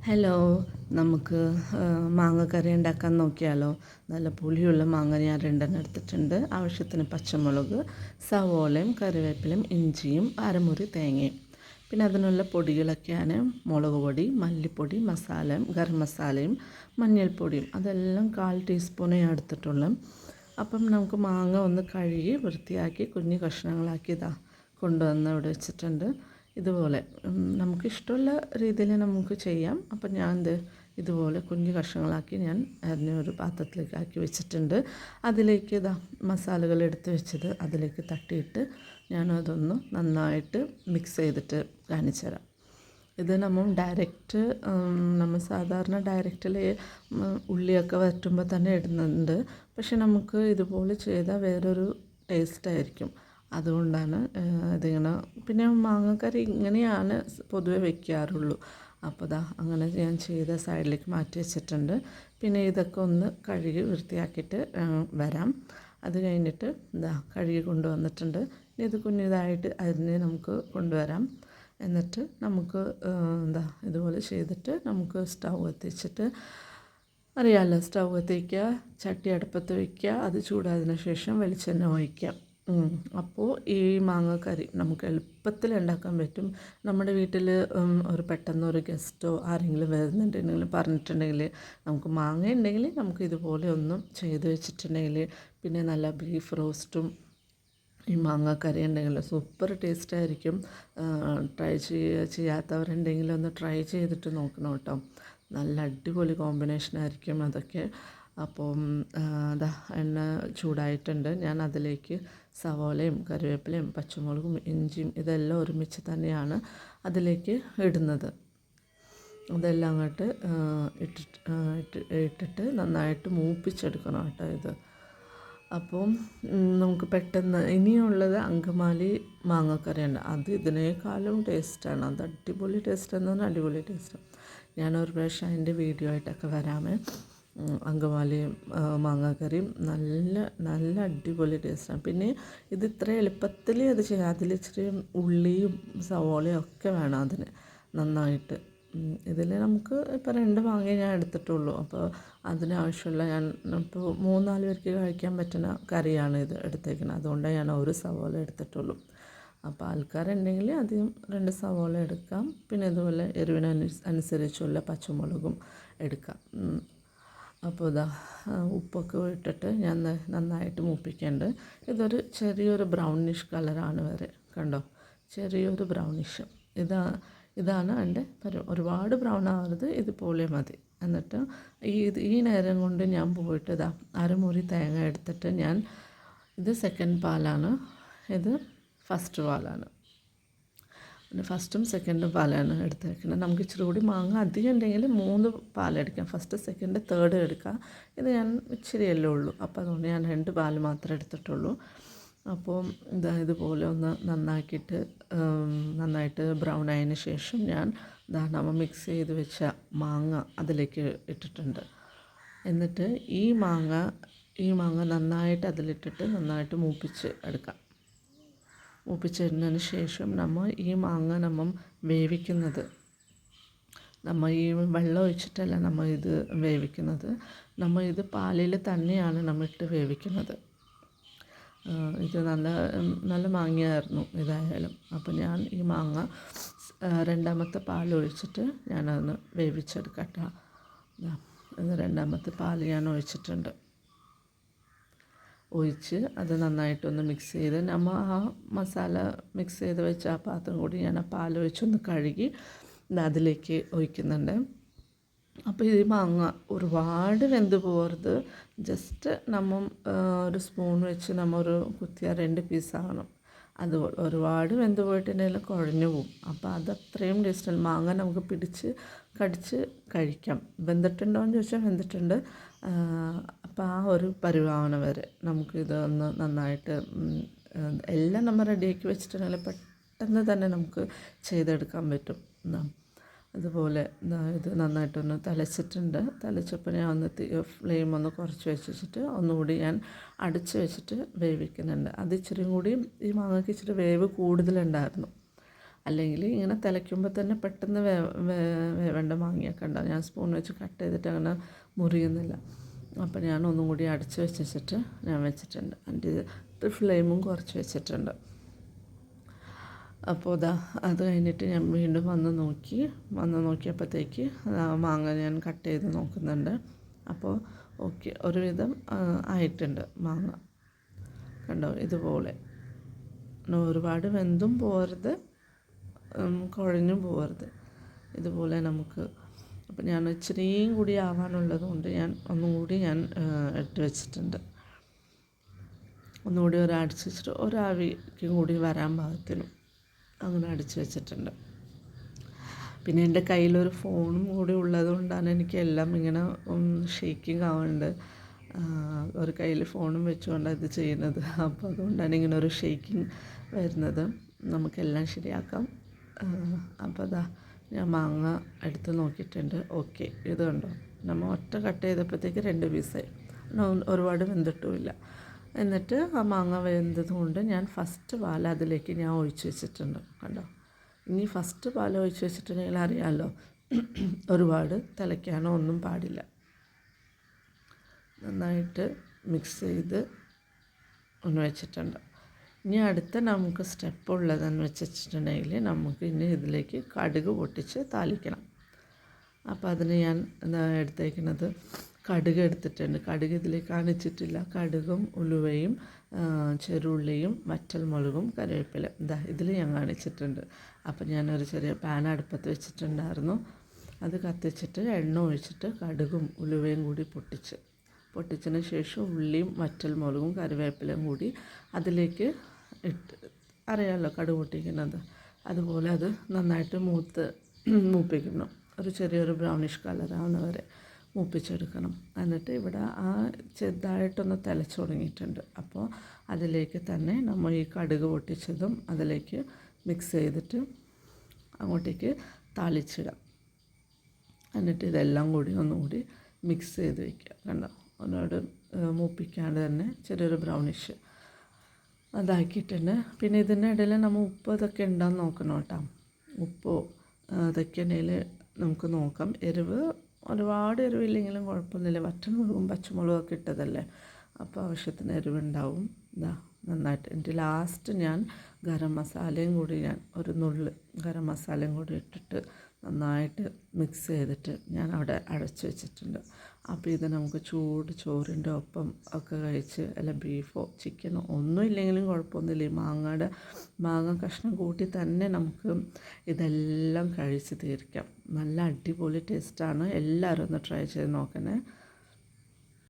Hello, നമുക്ക് മാങ്ങക്കറി ഉണ്ടാക്കാൻ നോക്കിയാലോ. നല്ല പുളിയുള്ള മാങ്ങ ഞാൻ 2 എടുത്തിട്ടുണ്ട്. ആവശ്യത്തിന് പച്ചമുളക്, സവോളയും കറിവേപ്പിലയും ഇഞ്ചിയും അരമുറി തേങ്ങയും. പിന്നെ അതിനുള്ള പൊടികളൊക്കെയാണ് മുളക് പൊടി, മല്ലിപ്പൊടി, ഗരം മസാലയും മഞ്ഞൾപ്പൊടിയും. അതെല്ലാം 1/4 ടീസ്പൂണേ എടുത്തിട്ടുള്ളൂ. അപ്പം നമുക്ക് മാങ്ങ ഒന്ന് കഴുകി വൃത്തിയാക്കി കുഞ്ഞു കഷ്ണങ്ങളാക്കി കൊണ്ടുവന്ന് ഇവിടെ വെച്ചിട്ടുണ്ട്. ഇതുപോലെ നമുക്കിഷ്ടമുള്ള രീതിയിൽ നമുക്ക് ചെയ്യാം. അപ്പം ഞാൻ ഇതുപോലെ കുഞ്ഞു കഷ്ണങ്ങളാക്കി ഞാൻ ഒരു പാത്രത്തിലേക്ക് ആക്കി വെച്ചിട്ടുണ്ട്. അതിലേക്ക് മസാലകൾ എടുത്ത് വെച്ചത് അതിലേക്ക് തട്ടിയിട്ട് ഞാനതൊന്ന് നന്നായിട്ട് മിക്സ് ചെയ്തിട്ട് കാണിച്ചു തരാം. ഇത് നമ്മൾ സാധാരണ ഡയറക്റ്റിൽ ഉള്ളിയൊക്കെ വരട്ടുമ്പോൾ തന്നെ ഇടുന്നുണ്ട്. പക്ഷെ നമുക്ക് ഇതുപോലെ ചെയ്താൽ വേറൊരു ടേസ്റ്റായിരിക്കും. അതുകൊണ്ടാണ് ഇതിങ്ങനെ. പിന്നെ മാങ്ങക്കറി ഇങ്ങനെയാണ് പൊതുവെ വയ്ക്കാറുള്ളൂ. അപ്പോൾ അങ്ങനെ ഞാൻ ചെയ്ത സൈഡിലേക്ക് മാറ്റി വെച്ചിട്ടുണ്ട്. പിന്നെ ഇതൊക്കെ ഒന്ന് കഴുകി വൃത്തിയാക്കിയിട്ട് വരാം. അത് കഴിഞ്ഞിട്ട് കഴുകി കൊണ്ടുവന്നിട്ടുണ്ട്. ഇത് കുഞ്ഞിതായിട്ട് അരിഞ്ഞ് നമുക്ക് കൊണ്ടുവരാം. എന്നിട്ട് നമുക്ക് ഇതുപോലെ ചെയ്തിട്ട് നമുക്ക് സ്റ്റൗ കത്തിച്ചിട്ട് അറിയാമല്ലോ, സ്റ്റൗ കത്തിക്കുക, ചട്ടി അടുപ്പത്ത് വയ്ക്കുക, അത് ചൂടായതിനു ശേഷം വെളിച്ചെണ്ണ ഒഴിക്കാം. അപ്പോൾ ഈ മാങ്ങക്കറി നമുക്ക് എളുപ്പത്തിൽ ഉണ്ടാക്കാൻ പറ്റും. നമ്മുടെ വീട്ടിൽ പെട്ടെന്നൊരു ഗസ്റ്റോ ആരെങ്കിലും വരുന്നുണ്ടെങ്കിൽ പറഞ്ഞിട്ടുണ്ടെങ്കിൽ, നമുക്ക് മാങ്ങ ഉണ്ടെങ്കിൽ നമുക്ക് ഇതുപോലെ ഒന്നും ചെയ്ത് വെച്ചിട്ടുണ്ടെങ്കിൽ, പിന്നെ നല്ല ബീഫ് റോസ്റ്റും ഈ മാങ്ങക്കറി ഉണ്ടെങ്കിൽ സൂപ്പർ ടേസ്റ്റായിരിക്കും. ചെയ്യാത്തവരുണ്ടെങ്കിൽ ഒന്ന് ട്രൈ ചെയ്തിട്ട് നോക്കണം കേട്ടോ. നല്ല അടിപൊളി കോമ്പിനേഷനായിരിക്കും അതൊക്കെ. അപ്പം എണ്ണ ചൂടായിട്ടുണ്ട്. ഞാൻ അതിലേക്ക് സവോളയും കറിവേപ്പിലയും പച്ചമുളകും ഇഞ്ചിയും ഇതെല്ലാം ഒരുമിച്ച് തന്നെയാണ് അതിലേക്ക് ഇടുന്നത്. അതെല്ലാം അങ്ങോട്ട് ഇട്ടിട്ട് നന്നായിട്ട് മൂപ്പിച്ചെടുക്കണം കേട്ടോ ഇത്. അപ്പം നമുക്ക് പെട്ടെന്ന് ഇനിയുള്ളത് അങ്കമാലി മാങ്ങക്കറിയുണ്ട്. അത് ഇതിനേക്കാളും ടേസ്റ്റാണ്. അത് അടിപൊളി ടേസ്റ്റ് എന്ന് പറഞ്ഞാൽ അടിപൊളി ടേസ്റ്റാണ്. ഞാനൊരു പ്രാവശ്യം അതിൻ്റെ വീഡിയോ ആയിട്ടൊക്കെ വരാമേ. അങ്കമാലി മാങ്ങക്കറിയും നല്ല നല്ല അടിപൊളി ടേസ്റ്റാണ്. പിന്നെ ഇത് ഇത്ര എളുപ്പത്തിൽ അത് ചെയ്യാം. അതിലിച്ചിരി ഉള്ളിയും സവോളയും ഒക്കെ വേണം അതിന് നന്നായിട്ട്. ഇതിൽ നമുക്ക് ഇപ്പോൾ 2 മാങ്ങ ഞാൻ എടുത്തിട്ടുള്ളൂ. അപ്പോൾ അതിനാവശ്യമുള്ള ഞാൻ ഇപ്പോൾ 3-4 പേർക്ക് കഴിക്കാൻ പറ്റുന്ന കറിയാണ് ഇത് എടുത്തേക്കുന്നത്. അതുകൊണ്ടാണ് ഞാൻ 1 സവോള എടുത്തിട്ടുള്ളൂ. അപ്പോൾ ആൾക്കാരുണ്ടെങ്കിൽ അധികം 2 സവോള എടുക്കാം. പിന്നെ ഇതുപോലെ എരിവിനനുസരിച്ചുള്ള പച്ചമുളകും എടുക്കാം. അപ്പോൾ ഉപ്പൊക്കെ ഇട്ടിട്ട് ഞാൻ നന്നായിട്ട് മൂപ്പിക്കേണ്ടത്. ഇതൊരു ചെറിയൊരു ബ്രൗണിഷ് കളറാണ് വരെ, കണ്ടോ, ചെറിയൊരു ബ്രൗണിഷ്. ഇതാണ് എൻ്റെ ഒരുപാട് ബ്രൗൺ ആവരുത്, ഇതുപോലെ മതി. എന്നിട്ട് ഈ നേരം കൊണ്ട് ഞാൻ പോയിട്ട് അരമുറി തേങ്ങ എടുത്തിട്ട് ഇത് സെക്കൻഡ് പാലാണ്, ഇത് ഫസ്റ്റ് പാലാണ്. പിന്നെ ഫസ്റ്റും സെക്കൻഡും പാലാണ് എടുത്തേക്കുന്നത്. നമുക്ക് ഇച്ചിരി കൂടി മാങ്ങ അധികം ഉണ്ടെങ്കിൽ 3 പാലെടുക്കാം. ഫസ്റ്റ്, സെക്കൻഡ്, തേർഡ് എടുക്കാം. ഇത് ഞാൻ ഇച്ചിരിയല്ലേ ഉള്ളൂ, അപ്പോൾ അതുകൊണ്ട് ഞാൻ 2 പാൽ മാത്രമേ എടുത്തിട്ടുള്ളൂ. അപ്പോൾ ഇതുപോലെ ഒന്ന് നന്നായിട്ട് ബ്രൗൺ ആയതിന് ശേഷം ഞാൻ നമ്മൾ മിക്സ് ചെയ്ത് വെച്ച മാങ്ങ അതിലേക്ക് ഇട്ടിട്ടുണ്ട്. എന്നിട്ട് ഈ മാങ്ങ നന്നായിട്ട് അതിലിട്ടിട്ട് നന്നായിട്ട് മൂപ്പിച്ച് എടുക്കാം. മൂപ്പിച്ചിടുന്നതിന് ശേഷം ഈ മാങ്ങ വേവിക്കുന്നത്, ഈ വെള്ളം ഒഴിച്ചിട്ടല്ല ഇത് വേവിക്കുന്നത്. ഇത് പാലിൽ തന്നെയാണ് ഇട്ട് വേവിക്കുന്നത്. ഇത് നല്ല മാങ്ങയായിരുന്നു ഇതായാലും. അപ്പോൾ ഞാൻ ഈ മാങ്ങ 2ാമത്തെ പാലൊഴിച്ചിട്ട് ഞാനതൊന്ന് വേവിച്ചെടുക്കട്ടെ. ഇത് 2ാമത്തെ പാൽ ഞാൻ ഒഴിച്ച് അത് നന്നായിട്ടൊന്ന് മിക്സ് ചെയ്ത് ആ മസാല മിക്സ് ചെയ്ത് വെച്ച ആ പാത്രം കൂടി ഞാൻ ആ പാലൊഴിച്ചൊന്ന് കഴുകി അതിലേക്ക് ഒഴിക്കുന്നുണ്ട്. അപ്പോൾ ഈ മാങ്ങ ഒരുപാട് വെന്ത് പോകരുത്. ജസ്റ്റ് ഒരു സ്പൂൺ വെച്ച് ഒരു കുത്തിയ 2 പീസാകണം. അത് ഒരുപാട് വെന്ത് പോയിട്ടുണ്ടെങ്കിൽ കുഴഞ്ഞു പോകും. അപ്പോൾ അതത്രയും ടേസ്റ്റാണ്. മാങ്ങ നമുക്ക് കടിച്ച് കഴിക്കാം. വെന്തിട്ടുണ്ടോ എന്ന് ചോദിച്ചാൽ വെന്തിട്ടുണ്ട്. അപ്പോൾ ആ ഒരു പരുവാവണ വരെ നമുക്കിതൊന്ന് നന്നായിട്ട് എല്ലാം റെഡിയാക്കി വെച്ചിട്ടുണ്ടെങ്കിൽ പെട്ടെന്ന് തന്നെ നമുക്ക് ചെയ്തെടുക്കാൻ പറ്റും. അതുപോലെ ഇത് നന്നായിട്ടൊന്ന് തിളച്ചപ്പോൾ ഞാൻ ഫ്ലെയിം ഒന്ന് കുറച്ച് വെച്ചിട്ട് ഒന്നുകൂടി ഞാൻ അടച്ച് വെച്ചിട്ട് വേവിക്കുന്നുണ്ട്. അത് ഇച്ചിരി കൂടി ഈ മാങ്ങയ്ക്ക് ഇച്ചിരി വേവ് കൂടുതലുണ്ടായിരുന്നു. അല്ലെങ്കിൽ ഇങ്ങനെ തിളയ്ക്കുമ്പോൾ തന്നെ പെട്ടെന്ന് വേവേണ്ട മാങ്ങയൊക്കെ ഉണ്ടാവും. ഞാൻ സ്പൂൺ വെച്ച് കട്ട് ചെയ്തിട്ട് അങ്ങനെ മുറിയുന്നില്ല. അപ്പോൾ ഞാൻ ഒന്നും കൂടി അടച്ച് വെച്ചിട്ട് ഞാൻ വെച്ചിട്ടുണ്ട്. എന്നിട്ട് ഫ്ലെയിമും കുറച്ച് വെച്ചിട്ടുണ്ട്. അപ്പോൾ അത് കഴിഞ്ഞിട്ട് ഞാൻ വീണ്ടും വന്ന് നോക്കിയപ്പോഴത്തേക്ക് മാങ്ങ ഞാൻ കട്ട് ചെയ്ത് നോക്കുന്നുണ്ട്. അപ്പോൾ ഓക്കെ, ഒരുവിധം ആയിട്ടുണ്ട് മാങ്ങ. കണ്ടോ, ഇതുപോലെ ഒരുപാട് വെന്തും പോകരുത്, കുഴഞ്ഞും പോകരുത്, ഇതുപോലെ നമുക്ക്. അപ്പം ഞാൻ ഇച്ചിരിയും കൂടി ആവാനുള്ളത് കൊണ്ട് ഞാൻ ഒന്നും കൂടി ഇട്ട് വെച്ചിട്ടുണ്ട്. ഒന്നുകൂടി അടിച്ച് വെച്ചിട്ട് ഒരാവിക്കും കൂടി വരാൻ പാകത്തിനും അങ്ങനെ അടിച്ച് വെച്ചിട്ടുണ്ട്. പിന്നെ എൻ്റെ കയ്യിലൊരു ഫോണും കൂടി ഉള്ളത് കൊണ്ടാണ് എനിക്കെല്ലാം ഇങ്ങനെ ഷേക്കിങ് ആവുന്നുണ്ട്. ഒരു കയ്യിൽ ഫോണും വെച്ചുകൊണ്ടാണ് ഇത് ചെയ്യുന്നത്. അപ്പോൾ അതുകൊണ്ടാണ് ഇങ്ങനെ ഒരു ഷേക്കിങ് വരുന്നത്. നമുക്കെല്ലാം ശരിയാക്കാം. അപ്പോൾ ഞാൻ മാങ്ങ എടുത്ത് നോക്കിയിട്ടുണ്ട്. ഓക്കെ, ഇത് കണ്ടോ, നമ്മൾ ഒറ്റ കട്ട് ചെയ്തപ്പോഴത്തേക്ക് 2 പീസായി, ഒരുപാട് വെന്തിട്ടുമില്ല. എന്നിട്ട് ആ മാങ്ങ വെന്തത് കൊണ്ട് ഞാൻ ഫസ്റ്റ് പാൽ അതിലേക്ക് ഞാൻ ഒഴിച്ച് വെച്ചിട്ടുണ്ട്. കണ്ടോ, ഇനി ഫസ്റ്റ് പാൽ ഒഴിച്ച് വെച്ചിട്ടുണ്ടെങ്കിൽ അറിയാമല്ലോ, ഒരുപാട് തിളയ്ക്കാനോ ഒന്നും പാടില്ല. നന്നായിട്ട് മിക്സ് ചെയ്ത് ഒന്ന് വെച്ചിട്ടുണ്ട്. ഇനി അടുത്ത നമുക്ക് സ്റ്റെപ്പ് ഉള്ളതെന്ന് വെച്ചിട്ടുണ്ടെങ്കിൽ നമുക്ക് ഇനി ഇതിലേക്ക് കടുക് പൊട്ടിച്ച് താളിക്കണം. അപ്പോൾ അതിന് ഞാൻ എടുത്തേക്കുന്നത് കടുക് എടുത്തിട്ടുണ്ട്. കടുക് ഇതിൽ കാണിച്ചിട്ടില്ല. കടുകും ഉലുവയും ചെറുള്ളിയും വറ്റൽമുളകും കറിവേപ്പില ഇതിൽ ഞാൻ കാണിച്ചിട്ടുണ്ട്. അപ്പോൾ ഞാനൊരു ചെറിയ പാൻ അടുപ്പത്ത് വെച്ചിട്ടുണ്ടായിരുന്നു. അത് കത്തിച്ചിട്ട് എണ്ണ ഒഴിച്ചിട്ട് കടുകും ഉലുവയും കൂടി പൊട്ടിച്ചതിന് ശേഷം ഉള്ളിയും വറ്റൽമുളകും കറിവേപ്പിലയും കൂടി അതിലേക്ക് ഇട്ട്, അറിയാമല്ലോ കടുക് പൊട്ടിക്കുന്നത്, അതുപോലെ അത് നന്നായിട്ട് മൂപ്പിക്കണം. ഒരു ചെറിയൊരു ബ്രൗണിഷ് കളറാവുന്ന വരെ മൂപ്പിച്ചെടുക്കണം. എന്നിട്ട് ഇവിടെ ചെറുതായിട്ടൊന്ന് തിളച്ച് തുടങ്ങിയിട്ടുണ്ട്. അപ്പോൾ അതിലേക്ക് തന്നെ നമ്മൾ ഈ കടുക് പൊട്ടിച്ചതും അതിലേക്ക് മിക്സ് ചെയ്തിട്ട് അങ്ങോട്ടേക്ക് താളിച്ചിടാം. എന്നിട്ട് ഇതെല്ലാം കൂടി ഒന്നുകൂടി മിക്സ് ചെയ്ത് വയ്ക്കുക. കണ്ടോ, ഒന്നോട് മൂപ്പിക്കാണ്ട് തന്നെ ചെറിയൊരു ബ്രൗണിഷ് അതാക്കിയിട്ടുണ്ട്. പിന്നെ ഇതിൻ്റെ ഇടയിൽ നമ്മൾ ഉപ്പ് ഇതൊക്കെ ഉണ്ടാകുന്ന നോക്കണം കേട്ടോ. ഉപ്പോ അതൊക്കെ ഉണ്ടെങ്കിൽ നമുക്ക് നോക്കാം. ഒരുപാട് എരിവില്ലെങ്കിലും കുഴപ്പമൊന്നുമില്ല. വറ്റൽമുളകും പച്ചമുളകും ഒക്കെ ഇട്ടതല്ലേ, അപ്പോൾ ആവശ്യത്തിന് എരിവുണ്ടാവും. നന്നായിട്ട് എന്നിട്ട് ലാസ്റ്റ് ഞാൻ ഗരം മസാലയും കൂടി ഒരു നുള്ള് ഗരം മസാലയും കൂടി ഇട്ടിട്ട് നന്നായിട്ട് മിക്സ് ചെയ്തിട്ട് ഞാൻ അവിടെ അടച്ച് വെച്ചിട്ടുണ്ട്. അപ്പോൾ ഇത് നമുക്ക് ചൂട് ചോറിൻ്റെ ഒപ്പം ഒക്കെ കഴിച്ച്, അല്ല ബീഫോ ചിക്കനോ ഒന്നും ഇല്ലെങ്കിലും കുഴപ്പമൊന്നുമില്ല. ഈ മാങ്ങ കഷ്ണം കൂട്ടി തന്നെ നമുക്ക് ഇതെല്ലാം കഴിച്ച് തീർക്കാം. നല്ല അടിപൊളി ടേസ്റ്റാണ്. എല്ലാവരും ഒന്ന് ട്രൈ ചെയ്ത് നോക്കണേ.